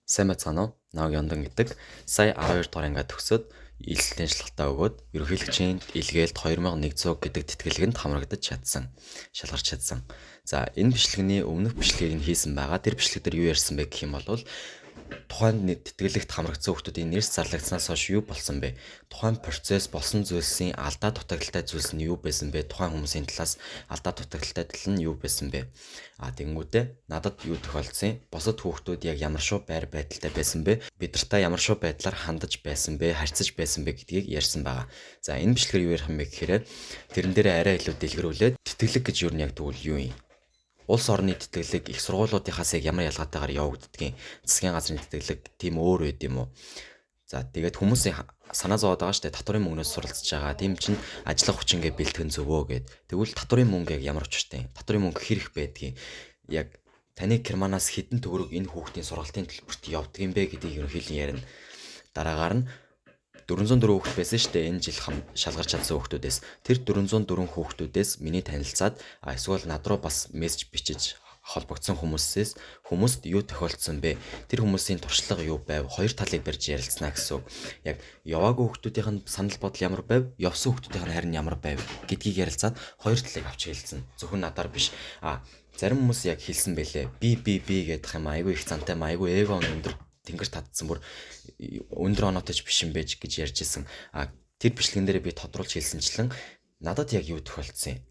Сайн байцгаана уу? Наг Яндан гэдэг. Сая 12 дугаар ангид төгсөөд илслийн шалгалтаа өгөөд ерөнхийлөгчийн илгээлт 2100 гэдэг тэтгэлгэнд хамрагдаж чадсан. Шалгарч чадсан. За энэ бичлэгний өмнөх бичлэгийг нь хийсэн байгаа. Тэр бичлэг дээр юу ярьсан бэ гэх юм бол тухайн тэтгэлэгт хамрагдсан хүмүүсийн нэрс зарлагдсанаас хойш юу болсон бэ? Тухайн процесс болсон зүйлсийн алдаа дутагдaltaй зүйлс нь юу байсан бэ? Тухайн хүмүүсийн талаас алдаа дутагдaltaй тал нь юу байсан бэ? Тэгэнгүүтээ надад юу тохиолдсон? Босод хүүхдүүд яг ямар шоу байр байдалтай байсан бэ? Бид нартай ямар шоу байдлаар хандаж байсан бэ? Харьцаж байсан бэ гэдгийг ярьсан байгаа. За энэ бичлэгээр юу ярих юм бэ гэхээр тэрэн дээрээ арай илүү дэлгэрүүлээд тэтгэлэг гэж юу нь яг тэгвэл юу юм? Улс орны тэтгэлэг их сургуулиудынхаас яг ямар ялгаатайгаар явагддгийг засгийн газрын тэтгэлэг тийм өөр байд юм уу? За тэгээд хүмүүсийн санаа зовоод байгаа штэ татварын мөнгнөөс суралцж байгаа. Тийм чинь ажиллах хүчингээ бэлтгэн зөвөө гэд. Тэгвэл татварын мөнгө яг ямар учиртай юм? Татварын мөнгө хэрэг байдгийг яг таны керманаас хэдэн төгрөг энэ хүүхдийн сургалтын төлбөрт явдаг юм бэ гэдгийг ерөнхийдөө ярина. Дараагаар нь 404 хүүхэд байсан шүү дээ энэ жил шалгарч чадсан хүүхдүүдээс. Тэр 404 хүүхдүүдээс миний танилцаад эсвэл над руу бас мессеж бичиж холбогдсон хүмүүст юу тохиолдсон бэ? Тэр хүмүүсийн туршлага юу байв? Хоёр талыг барьж ярилцсана гэсэн үг. Яг яваагүй хүүхдүүдийн санал бодол ямар байв? Явсан хүүхдүүдийн харин ямар байв гэдгийг ярилцаад хоёр талыг авч хэлсэн. Зөвхөн надаар биш. Зарим хүмүүс яг хэлсэн байлээ. Би гэдэг юм айгүй их цантай айгүй эго өндөр тэнгэр татсан бүр өндөр оноотой биш юм байж гэж ярьж исэн. Тэр бичлэгэн дээр би тодруулж хэлсэнчлэн надад яг юу тохиолдсон юм?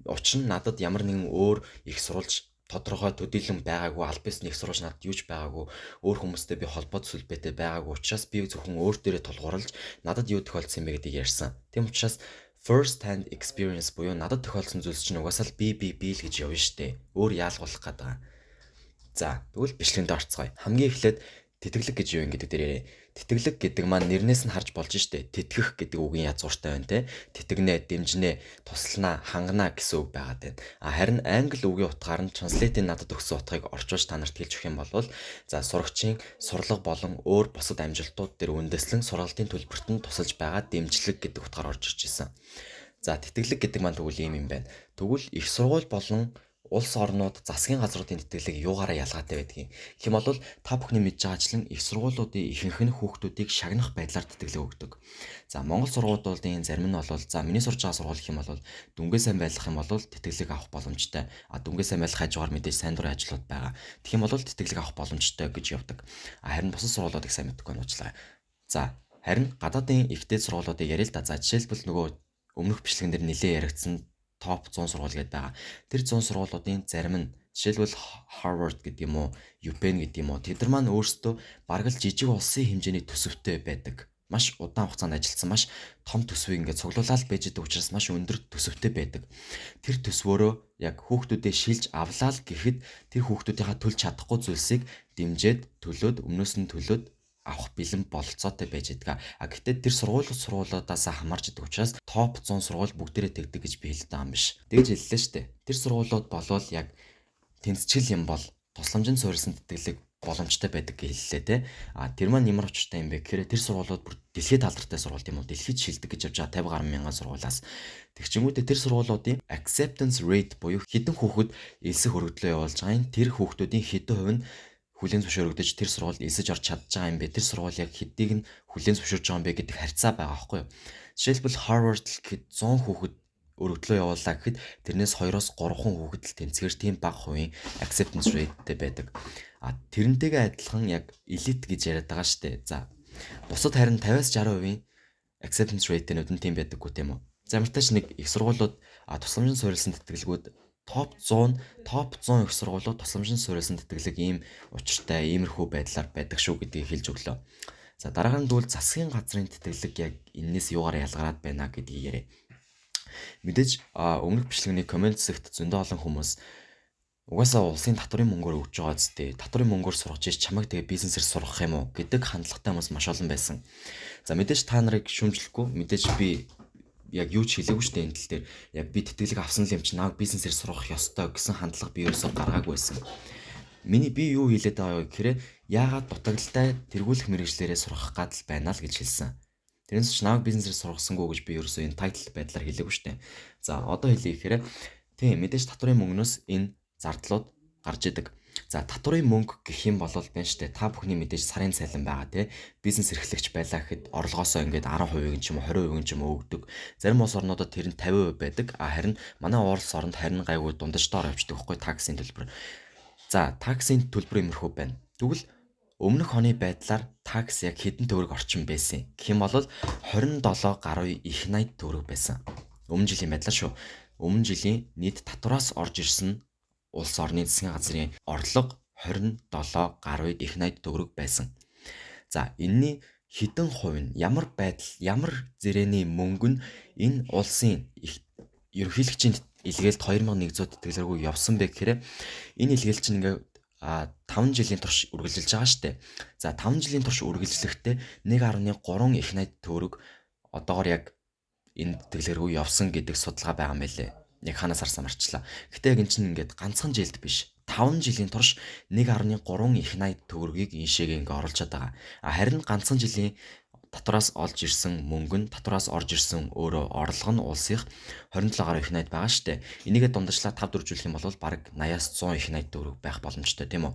Учир нь надад ямар нэгэн өөр их сурвалж тодорхой төдийлөн байгаагүй, аль бис нэг сурвалж надад юуч байгаагүй, өөр хүмүүстэй би холбоо сүлбэтэй байгаагүй учраас би зөвхөн өөр дээрээ тулгуурлаж надад юу тохиолдсон юм бэ гэдгийг ярьсан. Тийм учраас first hand experience буюу надад тохиолдсон зүйлс чинь угаасаа л би л гэж явна штэ. Өөр яалгуулах гэдэг. За тэгвэл бичлэгэнд орцгоё. Хамгийн эхлээд тэтгэлэг гэж юу юм гэдэг дээр ярив. Тэтгэлэг гэдэг маань нэрнээс нь харж болж штэ. Тэтгэх гэдэг үгийн язгууртай байна те. Тэтгэнэ, дэмжинэ, туслана, ханганаа гэсэн үг байгаад байна. Харин англи үгийн утгаар нь translate-ийн надад өгсөн утгыг орчуулж та нарт хэлж өгөх юм бол за сурагчийн сурлага болон өөр бусад амжилтууд дээр үндэслэн сургалтын төлбөрт нь тусалж байгаа дэмжлэг гэдэг утгаар орж ирж ирсэн. За тэтгэлэг гэдэг маань тэгвэл юм байна. Тэгвэл их сургууль болон улс орнууд засгийн газруудын тэтгэлэг юугаараа ялгаатай байдгийг. Гэх юм бол та бүхний мэдж байгаачлан их сургуулиудын ихэнх нь хүүхдүүдийг шагнах байдлаар тэтгэлэг өгдөг. За Монгол сургуулиудын зарим нь бол за миний сурж байгаа сургууль гэх юм бол дүнгээ сайн байлгах юм бол тэтгэлэг авах боломжтой. Дүнгээ сайн байлгах хажуугаар мэдээж сайн дурын ажлууд байгаа. Тэгэх юм бол тэтгэлэг авах боломжтой гэж явдаг. Харин бусад сургуулиудыг сайн мэдгүй нь уучлаарай. За харин гадаадын ихтэй сургуулиудыг яриа л да. За жишээлбэл нөгөө өмнөх бичлэгэн дээр нэлээд яригдсан топ 100 сургууль гэдэг байгаа. Тэр 100 сургуулиудын зарим нь жишээлбэл Harvard гэдэг юм уу, UPenn гэдэг юм уу. Тэд нар маань өөрсдөө бараг л жижиг улсын хэмжээний төсөвтэй байдаг. Маш удаан хугацаанд ажилласан, маш том төсвийг ингээд цуглуулаад байж байгаа учраас маш өндөр төсөвтэй байдаг. Тэр төсвөөрөө яг хүүхдүүдээ шилж авлаа л гэхэд тэр хүүхдүүдийнхаа төлж чадахгүй зүйлсийг дэмжиж төлөөд өмнөөс нь төлөөд авах бэлэн бололцоотой байж байгаа. Гэхдээ тэр сургуулиудаас хамаарч идэг учраас топ 100 сургууль бүгдээрээ тэгдэг гэж би хэлдэг юм биш. Тэгж хэллээ шүү дээ. Тэр сургуулиуд болвол яг тэнцчил юм бол тусламжийн суурилсан тэтгэлэг боломжтой байдаг гэж хэллээ те. Тэр маань ямар учиртай юм бэ гэхээр тэр сургуулиуд бүр дэлхийд алдартай сургууль юм уу? Дэлхийд шилдэг гэж явж байгаа 50 гаруй мянган сургуулиас. Тэгчингүүтээ тэр сургуулиудын acceptance rate буюу хэдэн хүүхэд элсэх өргөдлөө явуулж байгаа юм. Тэр хүүхдүүдийн хэдэн хувь нь хүлээн зөвшөөрөгдөж тэр сургуульд элсэж орж чадж байгаа юм бэ? Тэр сургууль яг хэдийг нь хүлээн зөвшөөрж байгаа юм бэ гэдэг харьцаа байгаа байхгүй юу? Жишээлбэл Harvard гэхэд 100 хүүхэд өргөдлөө явуулаа гэхэд тэрнээс 2-3 хүүхэд л тэнцвэр тийм бага хувийн acceptance rateтэй байдаг. Тэрнтэйгээ адилхан яг elite гэж яриад байгаа штэ. За бусад харин 50-60% acceptance rate-нүүд нь тийм байдаггүй тийм үү? За ямартай ч нэг их сургуулиуд тусламжийн суурилсан тэтгэлгүүд топ 100 их сургуулиуд тусламжийн суурилсан тэтгэлэг ийм учиртай иймэрхүү байдлаар байдаг шүү гэдгийг хэлж өглөө. За дараагийн дүүл засгийн газрын тэтгэлэг яг энэс юугаар ялгараад байна гэдгийг яриа. Мэдээж өмнөх бичлэгний комент хэсэгт зөндөө олон хүмүүс угаасаа улсын татварын мөнгөөр өгж байгаа зү. Татварын мөнгөөр сургаж ич чамайг тэгээ бизнесээр сургах юм уу гэдэг хандлагатай хүмүүс маш олон байсан. За мэдээж та нарыг шүүмжлэхгүй мэдээж би яг юу ч хэлээгүй шүү дээ энэ тал дээр. Яг би тэтгэлэг авсан л юм чи намайг бизнесээр сургах ёстой гэсэн хандлага би ерөөсөө гаргаагүй байсан. Би юу хэлээд байгаа вэ гэхээр яагаад дутагдaltaй тэргүүлэх мэргэжлэрээ сургах гадал байна л гэж хэлсэн. Тэрнээс ч намайг бизнесээр сургасангүй гэж би ерөөсөө энэ тайтл байдлаар хэлээгүй шүү дээ. За одоо хэлье гэхээр тийм мэдээж татварын мөнгнөөс энэ зардлууд гарч идэг. За татврын мөнгө гэх юм бол байна штэ. Та бүхний мэдээж сарын цалин байгаа тий. Бизнес эрхлэгч байлаа гэхэд орлогоосоо ингээд 10% ч юм уу 20% ч юм уу өгдөг. Зарим улс орнуудад тэр нь 50% байдаг. Харин манай улс оронд харин гайгүй дундаж доор явждаг байхгүй таксын төлбөр. За таксын төлбөр иймэрхүү байна. Тэгвэл өмнөх оны байдлаар такс яг хэдэн төгрөг орчим байсан. Гэх юм бол 27 гаруй их 80 төгрөг байсан. Өмнө жилийн байдлаар шүү. Өмнө жилийн нийт татвараас орж ирсэн улс орны засгийн газрын орлого 27 гаруй их 80 төгрөг байсан. За энэний хэдэн хувь нь ямар зэрэний мөнгө нь энэ улсын ерөнхийлөгчийн илгээлт 2100 тэтгэлгэргүй явсан бэ гэхээр энэ илгээлт чинь ингээ 5 жилийн турш үргэлжилж байгаа штэ. За 5 жилийн турш үргэлжлэхдээ 1.3 их 80 төгрөг одоогор яг энэ тэтгэлгэргүй явсан гэдэг судалгаа байгаа юм байлээ. Яг ханаас харсан марчлаа. Гэтэ яг эн чинь ингээд ганцхан жилд биш. 5 жилийн турш 1.3 их 80 төгрөгийг иншээгээ ингээ оруулж байгаа. Харин ганцхан жилийн татвараас олж ирсэн мөнгө нь татвараас орж ирсэн өөрөө орлого нь улсынх 27 гаруй их 80 байгаа штэ. Энийгээ дундажлаа 5 дөржүүлэх юм бол бараг 80-аас 100 их 80 төгрөг байх боломжтой тийм үү.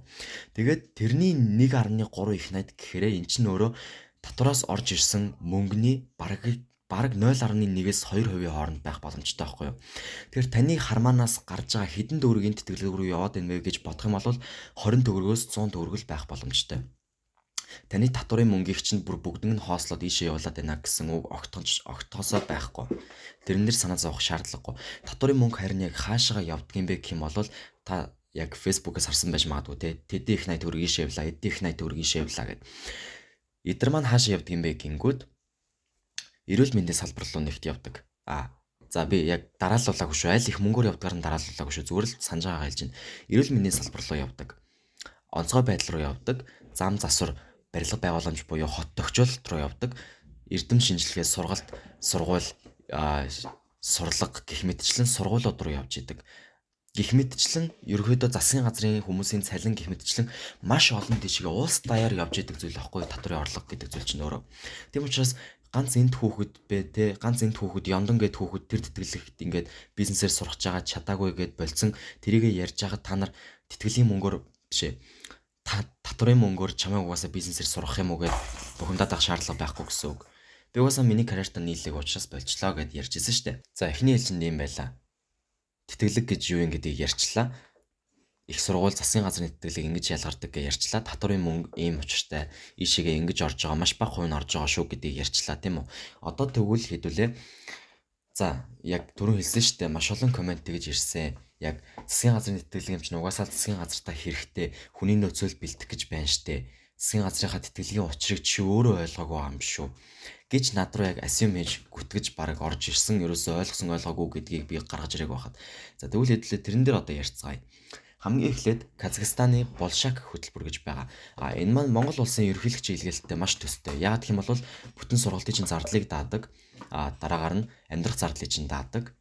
Тэгээд тэрний 1.3 их 80 гэхээр эн чинь өөрөө татвараас орж ирсэн мөнгөний бараг 0.1-ээс 2% хооронд байх боломжтой байхгүй юу. Тэгэхээр таны хармаанаас гарч байгаа хэдэн төгрөгийн тэтгэлэг рүү яваад байна вэ гэж бодох юм бол 20 төгрөгөөс 100 төгрөг л байх боломжтой. Таны татврын мөнгийг чинь бүр бүгднийг нь хоослоод ийшээ явуулаад байна гэсэн үг огтхосоо байхгүй. Тэрнэр санаа зовох шаардлагагүй. Татврын мөнгө харин яг хаашаа явдаг юм бэ гэх юм бол та яг Facebook-аас харсан байж магадгүй те. Тэдний их 80 төгрөг ийшээ явлаа, эдний их 80 төгрөг ийшээ явлаа гэд. Эдгээр маань хаашаа явдаг юм бэ гингүүд эрүүл мэндийн салбар руу нэгт явдаг. За би яг дараалуулаагүй шүү. Аль их мөнгөөр явдгаар нь дараалуулаагүй шүү. Зүгээр л санаж байгаа хэлж байна. Эрүүл мэндийн салбар руу явдаг. Онцгой байдал руу явдаг. Зам засвар барилга байгууламж буюу хот тохижуулалт руу явдаг. Эрдэм шинжилгээ сургалт, сургууль, сурлага гэх мэтчлэн сургуулиуд руу явж идэг. Гэх мэтчлэн ерөөдөө засгийн газрын хүмүүсийн цалин гэх мэтчлэн маш олон тийшээ улс даяар явж идэг зүйл байхгүй татврын орлого гэдэг зүйл чинь өөрөө. Тийм учраас ганц энд хүүхэд бэ те ганц энд хүүхэд Ёндон гэд хүүхэд тэр тэтгэлэгт ингээд бизнесээр сурах жагаад чадаагүй гэд болцсон тэрийгэ ярьж байгаа та нар тэтгэлийн мөнгөөр бишээ татврын мөнгөөр чамайг угаасаа бизнесээр сурах юм уу гэд бухимдаад авах шаардлага байхгүй гэсэн үг. Би угаасаа миний карьертаа нийлэг уучраас болчлоо гэд ярьжсэн штэ. За эхний хэлжинд юм байла. Тэтгэлэг гэж юу юм гэдгийг ярьчлаа. Их сургууль засгийн газрын тэтгэлэг ингэж ялгардаг гэж ярьчлаа. Татврын мөнгө ийм учиртай ийшээгээ ингэж орж байгаа маш бага хувь нь орж байгаа шүү гэдгийг ярьчлаа тийм үү. Одоо тэгвэл хэдүүлээ. За яг түрүү хэлсэн шүү дээ. Маш олон комент тэгж ирсэн. Яг засгийн газрын тэтгэлэг юм чинь угаасаа засгийн газартаа хэрэгтэй хүний нөөцөөл бэлтэх гэж байна штэ. Засгийн газрынхаа тэтгэлгийн учрыг чи өөрөө ойлгоогүй юм шүү гэж над руу яг assume хийж гүтгэж бараг орж ирсэн. Ерөөсөө ойлгоогүй гэдгийг би гаргаж ирэх байхад. За тэгвэл хэдүүлээ тэрэн дээр одоо ярьцгаая. Хамгийн эхлээд Казахстаны Болшак хөтөлбөр гэж байгаа. Энэ маань Монгол улсын ерөнхийлөгчийн илгээлттэй маш төстэй. Яагаад гэх юм бол бүтэн сургалтын чинь зардлыг даадаг. Дараагаар нь амьдрах зардлыг чинь даадаг.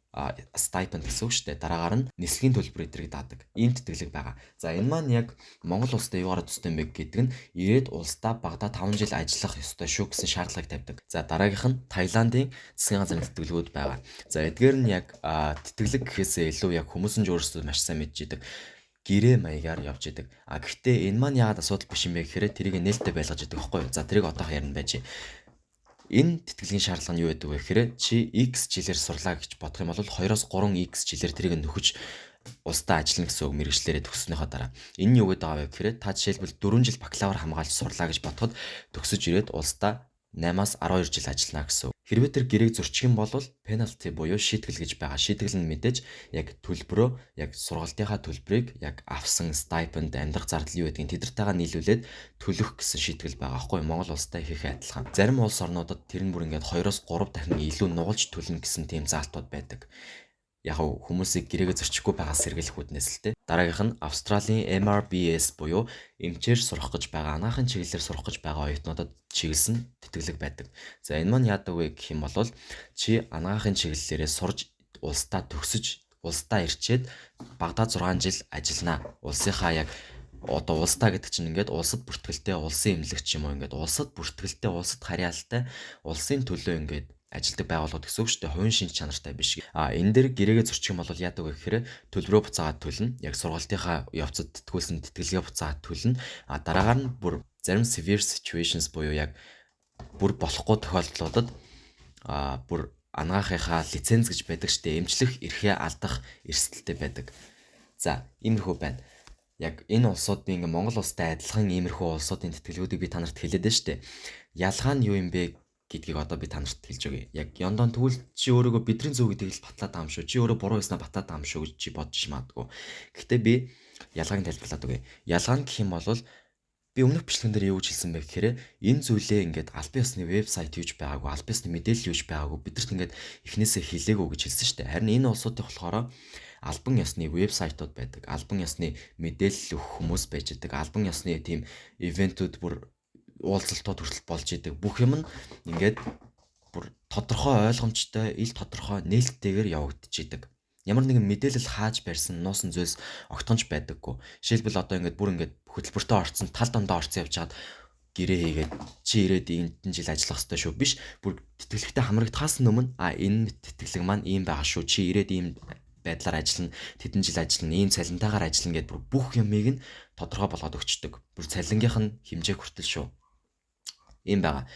Stipend гэсэн үг шүү дээ. Дараагаар нь нислэгийн төлбөр эдрийг даадаг. Ийм тэтгэлэг байгаа. За энэ маань яг Монгол улстай юугаараа төстэй юм бэ гэдэг нь ирээд улсдаа багада 5 жил ажиллах ёстой шүү гэсэн шаардлагыг тавьдаг. За дараагийнх нь Таиландын засгийн газрын тэтгэлгүүд байгаа. За эдгээр нь яг тэтгэлэг гэхээсээ илүү яг хүмүүс нь өөрсдөө маш сайн мэдж идэг. Гэрээ маягаар явж идэг. Гэхдээ энэ маань яагаад асуудал биш юм бэ гэхээр тэрийг нээлттэй байлгаж идэг байхгүй юу? За тэрийг одоо ярина байж. Энэ тэтгэлгийн шаардлага нь юу байдаг вэ гэхээр чи X жилээр сурлаа гэж бодох юм бол 2-оос 3X жилээр тэрийг нөхөж улсдаа ажиллана гэсэн үг мэргэжлэрээ төгссөнийхөө дараа. Энэ нь юу гэдэг байгаа вэ гэхээр та жишээлбэл 4 жил бакалавр хамгаалж сурлаа гэж бодоход төгсөж ирээд улсдаа 8-аас 12 жил ажиллана гэсэн үг. Хэрвээ тэр гэрээг зөрчих юм бол penalty буюу шийтгэл гэж байгаа. Шийтгэл нь мэдээж яг төлбөрөө яг сургалтынхаа төлбөрийг яг авсан stipend амьдрах зардал юу гэдгийг тэдэртэйгээ нийлүүлээд төлөх гэсэн шийтгэл байгаа байхгүй Монгол улстай ихэнх адилхан. Зарим улс орнуудад тэр нь бүр ингээд 2-оос 3 дахин илүү нугалж төлнө гэсэн тийм заалтууд байдаг. Яг хүмүүсийг гэрээгээ зөрчихгүй байгаас сэргийлэх үднэс л дээ. Дараагийнх нь Австралийн MRBS буюу эмчээр сурах гэж байгаа анагаахын чиглэлээр сурах гэж байгаа оюутнуудад чиглэсэн тэтгэлэг байдаг. За энэ маань яадаг вэ гэх юм бол чи анагаахын чиглэлээрээ сурж улсдаа төгсөж улсдаа ирчээд багадаа 6 жил ажиллана. Улсынхаа яг одоо улсдаа гэдэг чинь ингээд улсад бүртгэлтэй улсын эмнэлэгч юм уу ингээд улсад бүртгэлтэй улсад харьяалтай улсын төлөө ингээд ажилдаг байгууллагууд гэсэн үг шүү дээ. Хувийн шинж чанартай биш. Энэ дээр гэрээгээ зөрчих юм бол яадаг вэ гэхээр төлбөрөө буцаагаад төлнө. Яг сургалтынхаа явцад тэтгүүлсэн тэтгэлгээ буцаагаад төлнө. Дараагаар нь бүр зарим severe situations буюу яг бүр болохгүй тохиолдлуудад бүр анагаахынхаа лиценз гэж байдаг шүү дээ. Эмчлэх эрхээ алдах эрсдэлтэй байдаг. За, иймэрхүү байна. Яг энэ улсуудын Монгол улстай адилхан иймэрхүү улсуудын тэтгэлгүүдийг би та нарт хэлээд байна шүү дээ. Ялгаа нь юу юм бэ гэдгийг одоо би та нарт хэлж өгье. Яг Ёндон тэгвэл чи өөрийгөө бидний зөв гэдгийг л батлаад байгаа юм шүү. Чи өөрөө буруу хийснээр батлаад байгаа юм шүү гэж чи бодож магадгүй. Гэхдээ би ялгааг нь тайлбарлаад өгье. Ялгаа нь гэх юм бол би өмнөх бичлэгэн дээр юу гэж хэлсэн бэ гэхээр энэ зүйлээ ингээд албан ёсны вебсайт юуж байгаагүй, албан ёсны мэдээлэл юуж байгаагүй бидэрт ингээд эхнээсээ хэлээгүү гэж хэлсэн шүү дээ. Харин энэ улсуудын болохоор албан ёсны вебсайтууд байдаг. Албан ёсны мэдээлэл өгөх хүмүүс байж байгаа. Албан ёсны тийм ивентүүд бүр уулзалтууд хүртэл болж идэг. Бүх юм нь ингээд бүр тодорхой ойлгомжтой, ил тодорхой нээлттэйгээр явагдчихийдэг. Ямар нэгэн мэдээлэл хааж барьсан нуусан зүйлс огтхонч байдаггүй. Жишээлбэл одоо ингээд бүр ингээд хөтөлбөртөө орцсон, тал дондоо орцсон явж хаад гэрээ хийгээд чи ирээд энд жил ажиллах хэрэгтэй шүү биш. Бүр тэтгэлэгтэй хамрагдахаас өмнө энэ тэтгэлэг маань ийм байгаа шүү. Чи ирээд ийм байдлаар ажиллана, тэдэн жил ажиллана, ийм цалинтайгаар ажиллана гэдээ бүх юмыг нь тодорхой болгоод өгчдөг. Бүр цалингийнх нь хэмжээ хүртэл шүү. Ийм байгаа.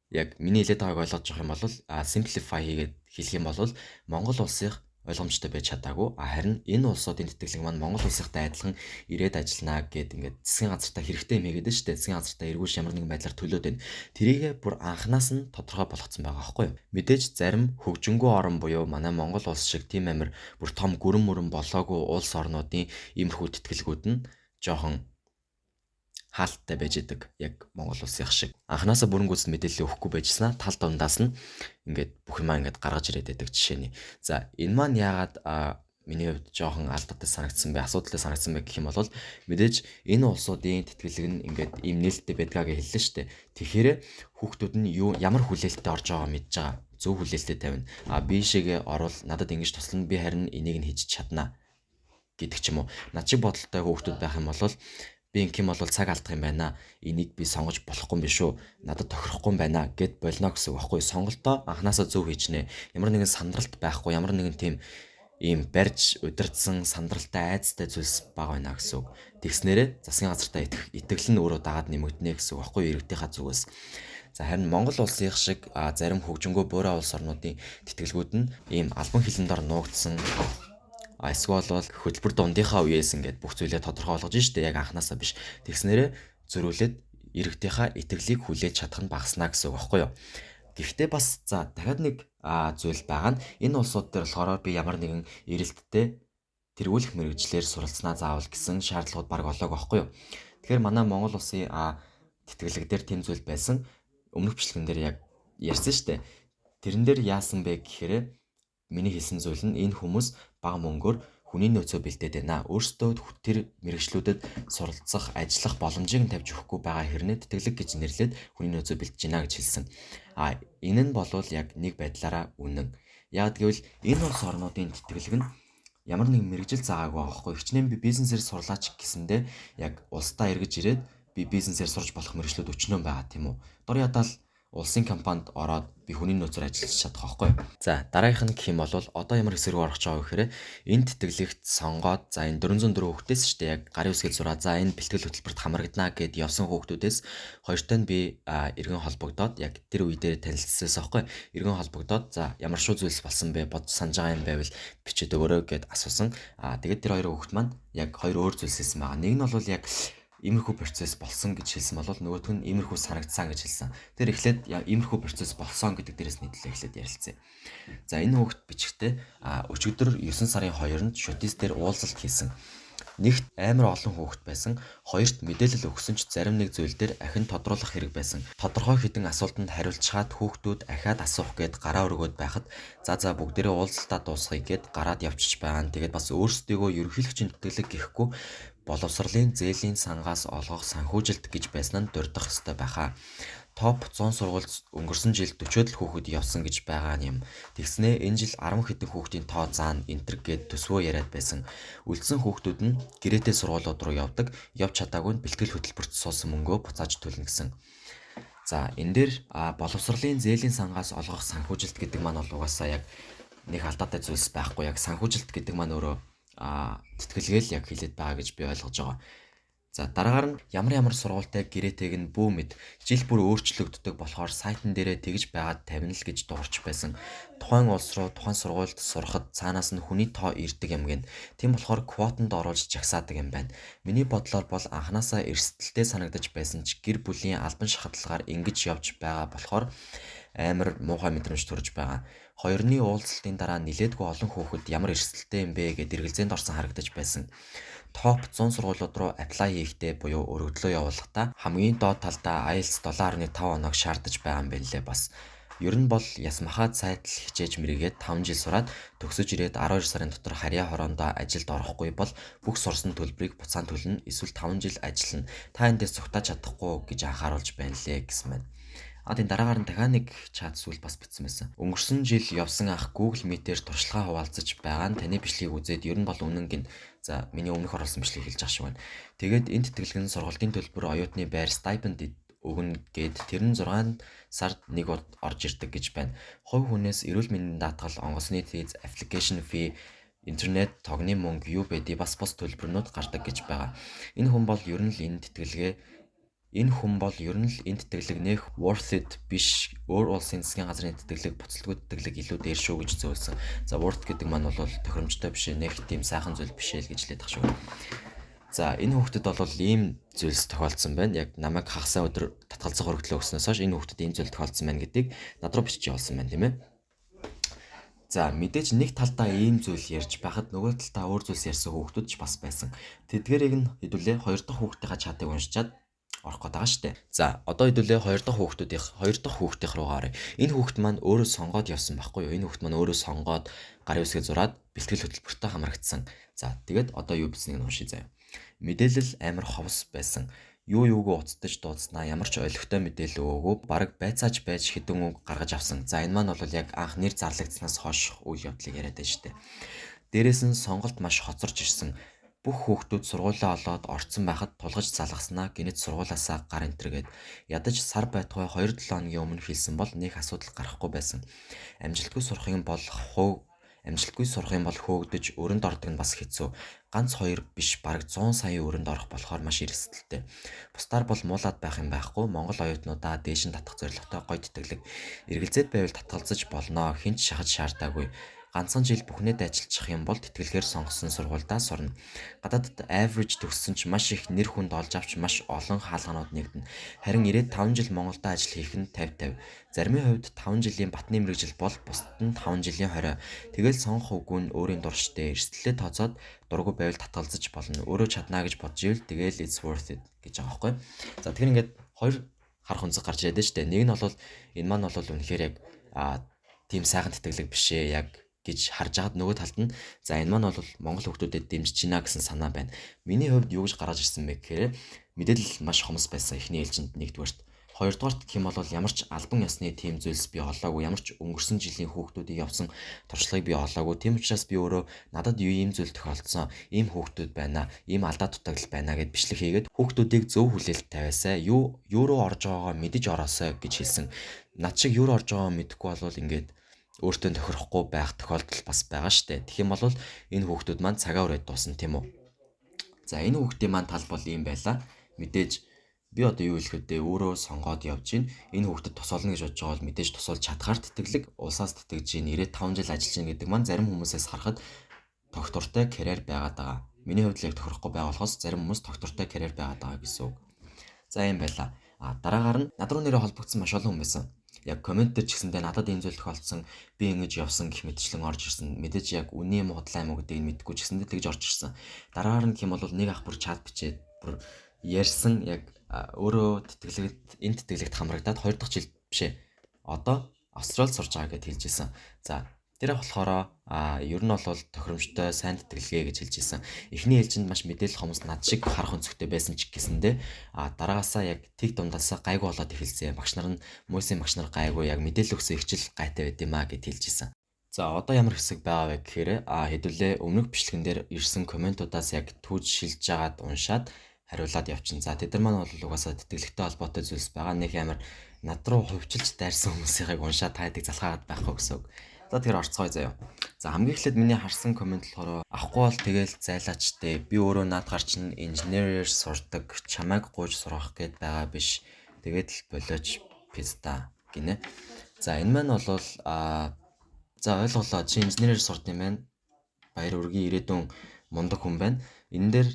Яг миний хэлээд байгааг ойлгож авах юм бол simplify хийгээд хэлэх юм бол Монгол улсын ойлгомжтой байж чадаагүй. Харин энэ улсуудын тэтгэлэг маань Монгол улсынхтай адилхан ирээд ажиллана гэд ингээд засгийн газартаа хэрэгтэй юм хийгээд шүү дээ. Засгийн газартаа эргүүлж ямар нэгэн байдлаар төлөөд байна. Тэрийгэ бүр анханаас нь тодорхой болгоцсон байгаа байхгүй юу? Мэдээж зарим хөгжингөө орн буюу манай Монгол улс шиг тийм амир бүр том гүрэн мөрөн болоогүй улс орнуудын иймэрхүү тэтгэлгүүд нь жоохон хаалттай байж идэг. Яг Монгол улсын шиг. Анханасаа бүрэн гүйцэд мэдээлэл өгөхгүй байжснаа тал дундаас нь ингээд бүх юмаа ингээд гаргаж ирээд байдаг жишээний. За, энэ маань яагаад миний хувьд жоохон алдаатай санагдсан бэ? Асуудалтай санагдсан бэ гэх юм бол мэдээж энэ улсуудын тэтгэлэг нь ингээд ийм нээлттэй байдгааг хэллээ шүү дээ. Тэгэхээр хүүхдүүд нь ямар хүлээлттэй орж байгааг мэдж байгаа. Зөв хүлээлттэй тавина. Би шигээ орвол надад ингэж туслана, би харин энийг нь хийж чадна гэдэг ч юм уу. Над шиг бодолтой хүүхдүүд байх юм бол би ингэх юм бол цаг алдах юм байна. Энийг би сонгож болохгүй юм биш үү? Надад тохирохгүй юм байна гэд болно гэсэн үг байхгүй. Сонголтоо анханасаа зөв хийчнэ. Ямар нэгэн сандралт байхгүй, ямар нэгэн тийм ийм барьж удирдсан сандралтай айцтай зүйлс бага байна гэсэн үг. Тэгснээрээ засгийн газартаа итгэл нь өөрөө дагаад нэмэгдэнэ гэсэн үг байхгүй иргэдийнхаа зүгээс. За, харин Монгол улсын шиг зарим хөгжингөө буурай улс орнуудын тэтгэлгүүд нь ийм албан хилэн дор нуугдсан эсвэл бол хөтөлбөр дундынхаа үеэс ингээд бүх зүйлээ тодорхой болгож штэ яг анханасаа биш. Тэгснээрээ зөрүүлээд иргэдийнхаа итгэлийг хүлээж чадах нь багаснаа гэсэн үг байхгүй юу? Гэхдээ бас дахиад нэг зүйл байгаа нь энэ улсууд дээр болохоор би ямар нэгэн эрэлттэй тэргүүлэх мэргэжлэр суралцсанаа заавал гэсэн шаардлагууд баг олоог байхгүй юу? Тэгэхээр манай Монгол улсын тэтгэлэг дээр тэм зүйл байсан. Өмнөх бичлэгэн дээр яг ярьсан штэ. Тэрэн дээр яасан бэ гэхээр миний хэлсэн зүйл нь энэ хүмүүс бага мөнгөөр хүний нөөцөө бэлдээд байна. Өөрсдөө тэр мэргэжлүүдэд суралцах, ажиллах боломжийг нь тавьж өгөхгүй байгаа хэрнээ тэтгэлэг гэж нэрлээд хүний нөөцөө бэлдэж байна гэж хэлсэн. Энэ нь болвол яг нэг байдлаараа үнэн. Яг гэвэл энэ улс орнуудын тэтгэлэг нь ямар нэгэн мэргэжил заагаагүй байгаа байхгүй. Хичнээн би бизнесээр сурлаач гэсэндээ яг улсдаа эргэж ирээд би бизнесээр сурч болох мэргэжлүүд өчнөө байгаа тийм үү. Дор ядаал улсын компанид ороод би хүний нөөцөөр ажиллаж чадах байхгүй. За, дараагийнх нь гэх юм бол одоо ямар хэсэг рүү орох гэж байгаа вэ гэхээр энэ тэтгэлэгт сонгоод энэ 404 хүүхдээс шүү дээ яг гарын үсгээд зураа за энэ бэлтгэл хөтөлбөрт хамрагдана гэд явсан хүүхдүүдээс хоёртой нь би иргэн холбогдоод яг тэр үе дээр танилцсанаас байхгүй. Иргэн холбогдоод за ямар шүү зүйлс болсон бэ бодож санаж байгаа юм байвал бичээд өгөөрэй гэд асуусан. Тэгээд тэр хоёр хүүхд маань яг хоёр өөр зүйлс хэлсэн байгаа. Нэг нь бол яг иймэрхүү процесс болсон гэж хэлсэн бол нөгөөх нь иймэрхүү санагдсан гэж хэлсэн. Тэр эхлээд иймэрхүү процесс болсон гэдэг дээрээс нийтлээ эхлээд ярилцъя. За, энэ хүүхд бичгтээ өчигдөр 9 сарын 2-нд шүтээс дээр уулзалт хийсэн. Нэгт амар олон хүүхэд байсан. Хоёрт мэдээлэл өгсөн ч зарим нэг зүйл дээр ахин тодруулах хэрэг байсан. Тодорхой хэдэн асуултанд хариулж чад хүүхдүүд ахаад асуух гээд гараа өргөөд байхад за бүгдээрээ уулзалтаа дуусгая гээд гараад явчих байгаа. Тэгээд бас өөрсдийгөө ерөнхийлөгчийн тэтгэлэг гэхгүй боловсролын зээлийн сангаас олгох санхүүжилт гэж байснаа дурдах ёстой байхаа. Топ 100 сургуульд өнгөрсөн жил 40-од л хүүхэд явсан гэж байгаа юм. Тэгснээ энэ жил 10 хэдэн хүүхдийн тоо заана энтер гээд төсвөө яриад байсан. Үлдсэн хүүхдүүд нь гэрээтэй сургуулиуд руу явдаг. Явж чадаагүй нь бэлтгэл хөтөлбөрт суусан мөнгөө буцааж төлнө гэсэн. За энэ дээр боловсролын зээлийн сангаас олгох санхүүжилт гэдэг маань бол угаасаа яг нэг алдаатай зүйлс байхгүй. Яг санхүүжилт гэдэг маань өөрөө тэтгэлгээл яг хэлээд байгаа гэж би ойлгож байгаа. За дараагаар нь ямар сургуультай гэрээтэйг нь бүү мэд жил бүр өөрчлөгддөг болохоор сайтн дээрээ тэгж байгаад тавина л гэж дуурч байсан. Тухайн улс руу тухайн сургуульд сурахад цаанаас нь хүний тоо ирдэг юм гин. Тийм болохоор квотанд оруулж жагсаадаг юм байна. Миний бодлоор бол анханасаа эрсдэлтэй санагдаж байсан ч гэр бүлийн албан шахаллагаар ингэж явж байгаа болохоор амар муухай мэдрэмж төрж байгаа. Хоёрны уулзалтын дараа нилээдгүй олон хүүхэд ямар эрсдэлтэй юм бэ гэд эргэлзээнд орсон харагдаж байсан. Топ 100 сургуулиуд руу apply хийхдээ буюу өргөдлөө явуулахдаа хамгийн доод талдаа IELTS 7.5 оног шаардаж байгаа юм байна лээ бас. Ер нь бол яс махаад сайтал хичээж мэрийгээд 5 жил сураад төгсөж ирээд 12 сарын дотор харьяа хороондоо ажилд орохгүй бол бүх сурсан төлбөрийг буцаан төлнө, эсвэл 5 жил ажиллана. Та эндээс цугтааж чадахгүй гэж анхааруулж байна лээ гэсэн байна. Тийм дараагаар нь дахиад нэг чат зүйл бас бичсэн байсан. Өнгөрсөн жил явсан ах Google Meet-ээр туршлагаа хуваалцаж байгаа нь таны бичлэгийг үзээд ер нь бол үнэн гин. За миний өмнөх оруулсан бичлэгийг хэлж ах шиг байна. Тэгээд энэ тэтгэлэг нь сургалтын төлбөр, оюутны байр, стипend өгнө гэд тэр нь 6 сард нэг удаа орж ирдэг гэж байна. Хувь хүнээс эрүүл мэндийн даатгал, онгоцны физ, application fee, интернет, тогны мөнгө юу байдгийг бас төлбөрнүүд гардаг гэж байгаа. Энэ хүн бол ер нь л энэ тэтгэлэг нэх worth it биш. Өөр улсын засгийн газрын тэтгэлэг, буцалтгүй тэтгэлэг илүү дээр шүү гэж зөвлөсөн. За worth гэдэг маань бол тохиромжтой биш, нэх тийм сайхан зүйл биш л гэж хэлээд тах шүү. За энэ хүүхдэд бол ийм зүйлс тохиолдсон байна. Яг намайг хагасаа өдөр татгалзах өргөдлөө өгснөөс хойш энэ хүүхдэд ийм зүйл тохиолдсон байна гэдгийг над руу бичиж явуулсан байна, тийм ээ. За мэдээж нэг талдаа ийм зүйл ярьж байхад нөгөө талдаа өөр зүйлс ярьсан хүүхдүүд ч бас байсан. Тэдгэрийг нь хэдүүлээ хоёр дахь хүүхдийнхаа чатыг уншичаад орох гээд байгаа штэ. За одоо хэдүүлээ хоёр дахь хүүхдийнх руугаа оръё. Энэ хүүхд маань өөрөө сонгоод явсан байхгүй юу? Энэ хүүхд маань өөрөө сонгоод гарын үсгээ зураад бэлтгэл хөтөлбөртөө хамрагдсан. За тэгээд одоо юу бичсэнийг уншия заяа. Мэдээлэл амар ховс байсан. Юугүй уцтаж дуудснаа, ямар ч ойлгохтой мэдээлэл өгөөгүй, бараг байцааж байж хэдэн үг гаргаж авсан. За энэ маань бол яг анх нэр зарлагдсанаас хойш үйл явдлыг яриад байна штэ. Дээрээс нь сонголт маш хоцорч ирсэн. Бүх хүүхдүүд сургуулаа олоод орцсон байхад тулгаж залгаснаа гинэт сургуулаасаа гар энтергээд ядаж сар байтугай 2-7 хоногийн өмнө хэлсэн бол нэг асуудал гарахгүй байсан. Амжилтгүй сурах юм бол хөөгдөж өрөнд ордог нь бас хэцүү. Ганц хоёр биш бараг 100 сая өрөнд орох болохоор маш эрсдэлтэй. Бусдаар бол муулаад байх юм байхгүй. Монгол оюутнуудаа дээш нь татах зорилготой гоё тэтгэлэг. Эргэлзээд байвал татгалзаж болно. Хинч шахаж шаардаагүй. Ганцхан жил бүхнээ дайчилчих юм бол тэтгэлгээр сонгосон сургуульдаа сурна. Гадаадд average төгссөн ч маш их нэр хүнд олж авч маш олон хаалганууд нэгдэнэ. Харин ирээд 5 жил Монголда ажил хийх нь 50-50. Заримын хувьд 5 жилийн батны мэргэжил бол бусдад нь 5 жилийн хорой. Тэгэл сонгох үгүй нь өөрийн дурштай. Эрсдэлээ тооцоод дургу байвал татгалзаж болно. Өөрөө чаднаа гэж бодж ивэл тэгэл it's worth it гэж байгаа байхгүй. За тэгэхээр ингээд хоёр харах үнцэг гарч ирээд штэ. Нэг нь бол энэ маань бол үнэхээр яг тийм сайхан тэтгэлэг биш ээ яг гэж харж агаад нөгөө талд нь за энэ маань бол Монгол хүүхдүүдэд дэмжиж гинэ гэсэн санаа байна. Миний хувьд юу гэж гарч ирсэн бэ гэхээр мэдээлэл маш хомс байсан эхний ээлжинд нэгдүгээрт. Хоёрдугаарт гэх юм бол ямар ч албан ёсны тийм зүйлс би олоогүй. Ямар ч өнгөрсөн жилийн хүүхдүүдийн явсан туршлагыг би олоогүй. Тийм учраас би өөрөө надад ийм зүйл тохиолдсон. Ийм хүүхдүүд байна. Ийм алдаа дутагдал байна гэд бичлэг хийгээд хүүхдүүдийг зөв хүлээлт тавиасаа. Юу руу орж байгаагаа мэдэж ороосоо гэж хэлсэн. Над шиг юу руу орж байгаагаа мэдэхгүй болвол ингээд өөртөө тохирохгүй байх тохиолдол бас байгаа штэ. Тэгэх юм бол энэ хүүхдүүд маань цагаа өрөөд дуусна тийм үү. За энэ хүүхдийн маань тал бол ийм байлаа. Мэдээж би одоо юу хэлэх вэ? Өөрөө сонгоод явж гин. Энэ хүүхдэд тусална гэж бодож байгаа бол мэдээж тусалж чадхаар тэтгэлэг, улсаас тэтгэж гин, ирээд 5 жил ажиллаж гин гэдэг маань зарим хүмүүсээс харахад тогтвортой карьер байгаад байгаа. Миний хувьд л яг тохирохгүй байгаа болохоос зарим хүмүүс тогтвортой карьер байгаад байгаа гэсэн үг. За юм байла. Дараагаар нь над руу нэрээ холбогдсон маш олон хүн байсан. Яг комент дээр ч гэсэндээ надад энэ зүйл тохиолдсон, би ингэж явсан гэх мэтчлэн орж ирсэн. Мэдээж яг үний юм худлаа юм уу гэдгийг мэдэхгүй ч гэсэндээ тэгж орж ирсэн. Дараагаар нь гэх юм бол нэг ах бүр чат бичээд бүр ярьсан яг өөрөө энэ тэтгэлэгт хамрагдаад 2 дахь жил бишээ. Одоо Австралид сурж байгаа гэж хэлж ирсэн. За тэр болохоор ер нь бол тохиромжтой сайн тэтгэлгээ гэж хэлж ирсэн. Эхний ээлжинд маш мэдээлэл хомс над шиг харах өнцгтэй байсан ч гэсэндээ дараагаасаа яг тэг дундаасаа гайгүй болоод эхэлсэн. Багш нар нь мөсийн багш нар гайгүй яг мэдээлэл өгсөн хичээл гайтай байд юм гэж хэлж ирсэн. За одоо ямар хэсэг байгаа вэ гэхээр хэдүүлээ өмнөх бичлэгэн дээр ирсэн комментуудаас яг түүж шилж жагаад уншаад хариулаад явчихна. За тэд нар маань бол угаасаа тэтгэлэгтэй холбоотой зүйлс байгаа. Нэг амар над руу хувьчилж дайрсан хүмүүсийг уншаад таадаг залхаагаад байхгүй гэсэн үг. За тэгэхээр орцгоё заяа. За хамгийн эхлээд миний харсан комент болохоор авахгүй бол тэгэл зайлаачтэй. Би өөрөө наадгаар чинь инженерээр сурдаг. Чамайг гуйж сургах гээд байгаа биш. Тэгээд л болооч писта гинэ. За энэ маань бол за ойлголоо. Чи инженерээр сурд юм байна. Баяр үргийн ирээдүйн мундаг хүн байна. Энэ дээр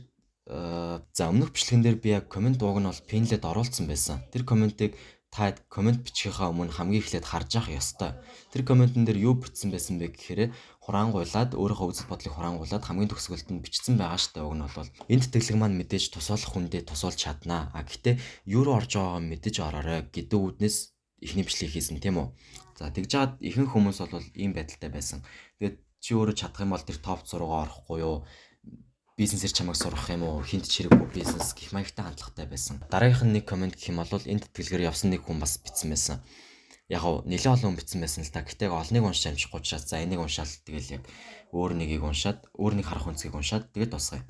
за өмнөх бичлэгэн дээр би яг комент дууг нь бол пинлээд оруулсан байсан. Тэр комментиг та комент бичихийнхаа өмнө хамгийн эхлээд харж явах ёстой. Тэр комментэн дээр юу бичсэн байсан бэ гэхээр хураангуйлаад өөрийнхөө үзэл бодлыг хураангуйлаад хамгийн төгсгөлд нь бичсэн байгаа штэ. Уг нь бол энэ тэтгэлэг маань мэдээж тусуулах хүндээ тусуулж чаднаа. Гэхдээ юу руу орж байгаагаа мэдэж ороорой гэдэг үүднээс эхний бичлэг хийсэн тийм үү. За тэгж жаад ихэнх хүмүүс бол ийм байдалтай байсан. Тэгээд чи өөрөө чадах юм бол тэр топ 6 орохгүй юу? Бизнесээр чамайг сургах юм уу? Хинт ч хэрэггүй бизнес гэх маягтай хандлагатай байсан. Дараагийнх нь нэг комент гэх юм бол энэ тэтгэлгээр явсан нэг хүн бас бичсэн байсан. Яг нь нэлээд олон хүн бичсэн байсан л та. Гэтэ олныг уншиж амжихгүй учраас за энийг уншаал тэгэл яг өөр нэгийг уншаад, өөр нэг харах үнцгийг уншаад тэгээд тусгая.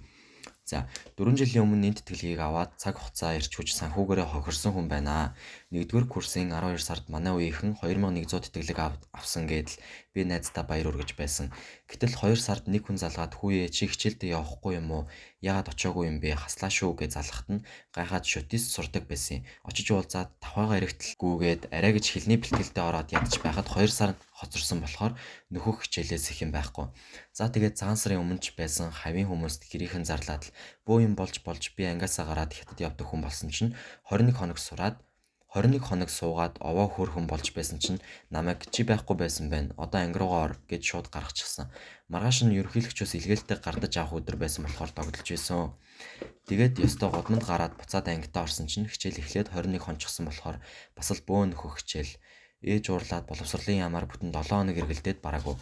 За 4 жилийн өмнө энэ тэтгэлгийг аваад цаг хугацаа ирч хүч санхүүгээрээ хохирсон хүн байна. 1-р курсын 12 сард манай үеийнхэн 2100 тэтгэлэг авсан гэдэл би найздаа баяр үргэж байсан. Гэтэл 2 сард нэг хүн залгаад хүүе чи хичээлдээ явахгүй юм уу? Яагаад очоогүй юм бэ? Хаслаа шүү гэж залхахад нь гайхаад шүтист сурдаг байсан. Очиж уулзаад тавхайгаа эргэтэлгүйгээд арай гэж хэлний бэлтгэлдээ ороод ядч байхад 2 сар хоцорсон болохоор нөхөх хичээлээс их юм байхгүй. За тэгээд цагаан сарын өмнө ч байсан хавийн хүмүүст гэрийнхэн зарлаад л бөө юм болж би ангиасаа гараад хятад явдаг хүн болсон чинь 21 хоног суугаад овоо хөөрхөн болж байсан чинь намайг чи байхгүй байсан байна. Одоо анги руугаа ор гэж шууд гаргачихсан. Маргааш нь ерөнхийлөгчөөс илгээлтэд гардаж авах өдөр байсан болохоор тогтолж байсан. Тэгээд ёстой годмонд гараад буцаад ангитаа орсон чинь хичээл эхлээд 21 хончихсан болохоор бас л бөө нөхөх хичээл ээж уурлаад боловсролын ямаар бүтэн 7 хоног эргэлдээд бараагүй.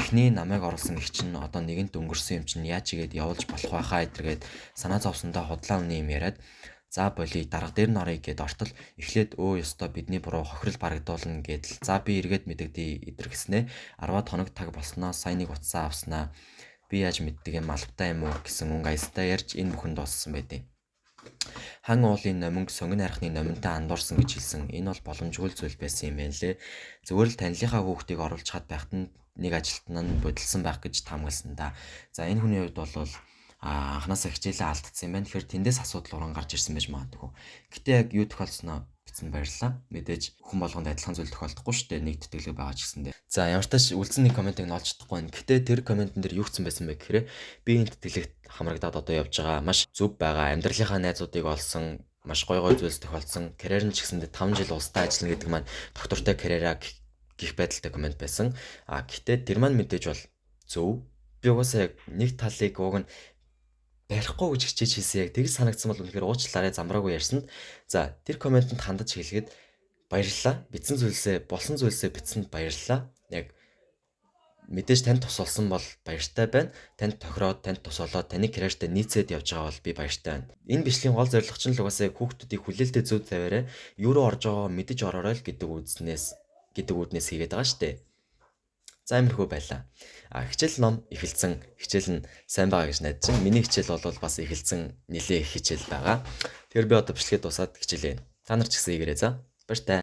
Эхний намайг оруулсан их чинь одоо нэгэнт өнгөрсөн юм чинь яаж игээд явуулж болох байхаа эдэргээд санаа зовсондоо худлаа үний юм яриад за боли дарга дээр нь орё гэд ортол эхлээд ёстой бидний буруу хохирол барагдуулна гэдэл за би эргээд мэдэгдээ эдэргэснэ 10-аад хоног таг болсноо сайн нэг утсаа авснаа би яаж мэддэг юм албатай юм уу гэсэн өнгө аястай ярьж энэ бүхэн дууссан байдیں۔ Хан уулын номинг сонгон хайрхны номинтой андуурсан гэж хэлсэн. Энэ бол боломжгүй зүйл байсан юм байна лээ. Зүгээр л танилынхаа хүүхдийг оруулж хад байхад нь нэг ажилтнаа нь бодилсан байх гэж таамагласан да. За энэ хүний хувьд бол анханасаа хичээлээ алдсан юм байна. Тэгэхээр тэндээс асуудал уран гарч ирсэн байж магадгүй. Гэтэ яг юу тохиолдсноо бичсэн баярлалаа. Мэдээж хүн болгонд адилхан зүйл тохиолдохгүй шүү дээ. Нэг тэтгэлэг байгаа ч гэсэндээ. За ямар ч тач үлдсэн нэг комментиг нь олж чадахгүй байна. Гэтэ тэр комментэн дээр юу гэсэн байсан бэ гэхээр би энэ тэтгэлэгт хамрагдаад одоо явж байгаа маш зөв байгаа. Амьдралынхаа найзуудыг олсон, маш гой зүйлс тохиолдсон. Карьер нь ч гэсэндээ 5 жил улстай ажиллана гэдэг маань доктортой карьераа гих байдалтай коммент байсан. Гэтэ тэр маань мэдээж бол зөв. Би угаасаа яг нэг талыг уг нь барихгүй гэж хичээж хийсэн яг тэгж санагдсан бол үнэхээр уучлаарай замраагүй ярьсанд за тэр комментэнд хандаж хэлгээд баярлалаа. Бичсэн зүйлсээ болсон зүйлсээ бичсэнд баярлалаа. Яг мэдээж танд тусалсан бол баяртай байна. Танд тохироод танд тусалаад таны карьертай нийцээд явж байгаа бол би баяртай байна. Энэ бичлэгийн гол зорилго чинь л угаасаа хүүхдүүдийг хүлээлттэй зөв тавиараа юу руу орж байгааг мэдэж ороорой л гэдэг үүднээс хийгээд байгаа шүү дээ. За иймэрхүү байлаа. Хичээл ном эхэлсэн. Хичээл нь сайн байгаа гэж найдаж байна. Миний хичээл бол бас эхэлсэн нэлээ их хичээл байгаа. Тэгэхээр би одоо бичлэгээ дуусаад хичээлээ. Та нар ч гэсэн игээрэй за. Баяртай.